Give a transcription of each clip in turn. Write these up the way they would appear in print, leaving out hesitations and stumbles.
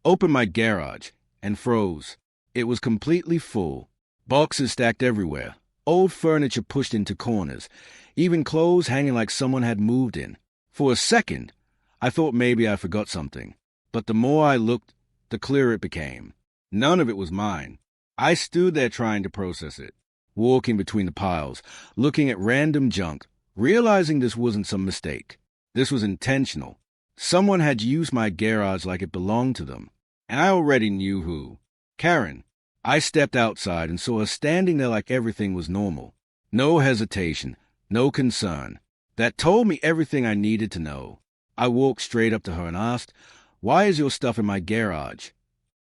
Opened my garage, and froze. It was completely full. Boxes stacked everywhere, old furniture pushed into corners, even clothes hanging like someone had moved in. For a second, I thought maybe I forgot something. But the more I looked, the clearer it became. None of it was mine. I stood there trying to process it, walking between the piles, looking at random junk, realizing this wasn't some mistake. This was intentional. Someone had used my garage like it belonged to them, and I already knew who. Karen. I stepped outside and saw her standing there like everything was normal. No hesitation, no concern. That told me everything I needed to know. I walked straight up to her and asked, "Why is your stuff in my garage?"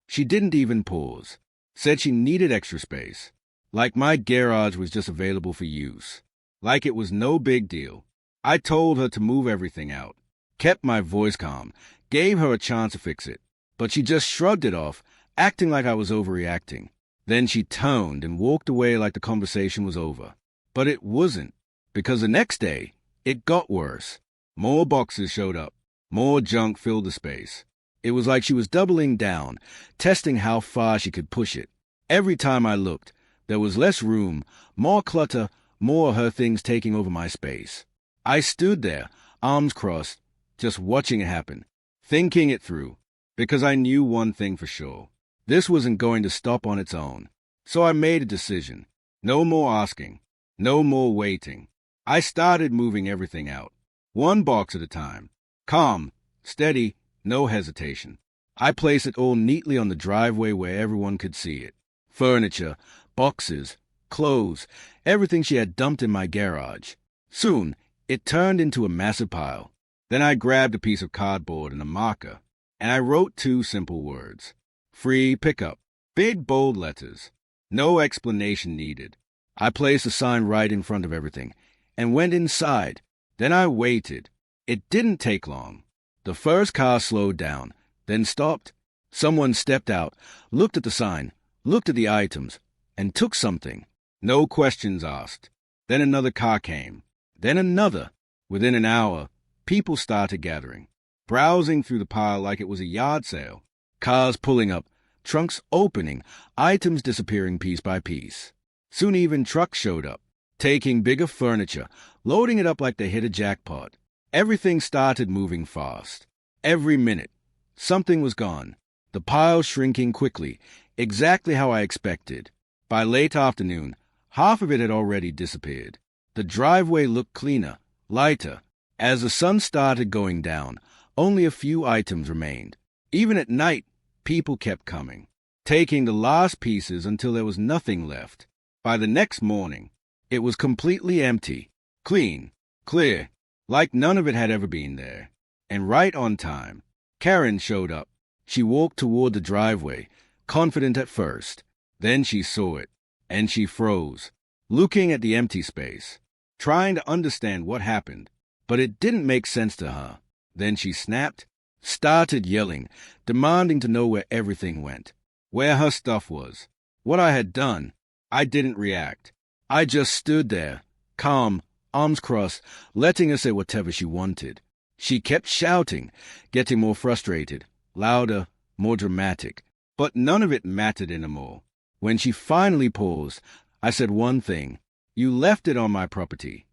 She didn't even pause. Said she needed extra space. Like my garage was just available for use. Like it was no big deal. I told her to move everything out. Kept my voice calm. Gave her a chance to fix it. But she just shrugged it off, acting like I was overreacting. Then she turned and walked away like the conversation was over. But it wasn't, because the next day, it got worse. More boxes showed up. More junk filled the space. It was like she was doubling down, testing how far she could push it. Every time I looked, there was less room, more clutter, more of her things taking over my space. I stood there, arms crossed, just watching it happen, thinking it through, because I knew one thing for sure. This wasn't going to stop on its own. So I made a decision. No more asking. No more waiting. I started moving everything out. One box at a time. Calm, steady, no hesitation. I placed it all neatly on the driveway where everyone could see it. Furniture, boxes, clothes, everything she had dumped in my garage. Soon, it turned into a massive pile. Then I grabbed a piece of cardboard and a marker, and I wrote 2 simple words. Free pickup. Big, bold letters. No explanation needed. I placed a sign right in front of everything, and went inside. Then I waited. It didn't take long. The first car slowed down, then stopped. Someone stepped out, looked at the sign, looked at the items, and took something. No questions asked. Then another car came. Then another. Within an hour, people started gathering, browsing through the pile like it was a yard sale. Cars pulling up, trunks opening, items disappearing piece by piece. Soon even trucks showed up, taking bigger furniture, loading it up like they hit a jackpot. Everything started moving fast. Every minute, something was gone. The pile shrinking quickly, exactly how I expected. By late afternoon, half of it had already disappeared. The driveway looked cleaner, lighter. As the sun started going down, only a few items remained. Even at night, people kept coming, taking the last pieces until there was nothing left. By the next morning, it was completely empty, clean, clear, like none of it had ever been there. And right on time, Karen showed up. She walked toward the driveway, confident at first. Then she saw it, and she froze, looking at the empty space, trying to understand what happened. But it didn't make sense to her. Then she snapped, started yelling, demanding to know where everything went, where her stuff was, what I had done. I didn't react. I just stood there, calm, arms crossed, letting her say whatever she wanted. She kept shouting, getting more frustrated, louder, more dramatic. But none of it mattered anymore. When she finally paused, I said one thing. "You left it on my property."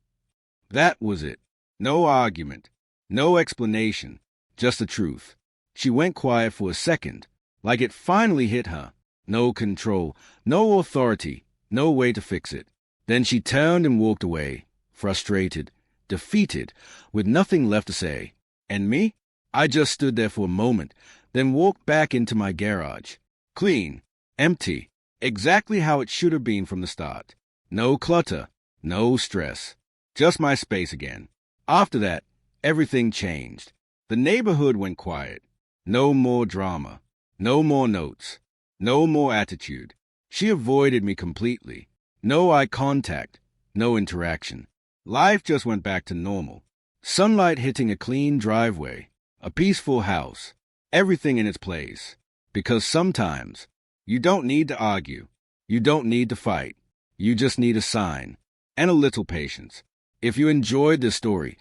That was it. No argument, no explanation, just the truth. She went quiet for a second, like it finally hit her. No control, no authority, no way to fix it. Then she turned and walked away, frustrated, defeated, with nothing left to say. And me? I just stood there for a moment, then walked back into my garage. Clean, empty, exactly how it should have been from the start. No clutter, no stress, just my space again. After that, everything changed. The neighborhood went quiet. No more drama, no more notes, no more attitude. She avoided me completely. No eye contact, no interaction. Life just went back to normal. Sunlight hitting a clean driveway, a peaceful house, everything in its place. Because sometimes you don't need to argue. You don't need to fight. You just need a sign and a little patience. If you enjoyed this story,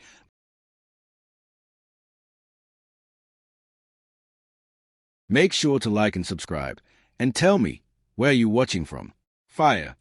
Make sure to like and subscribe, and tell me where you're watching from. Fire.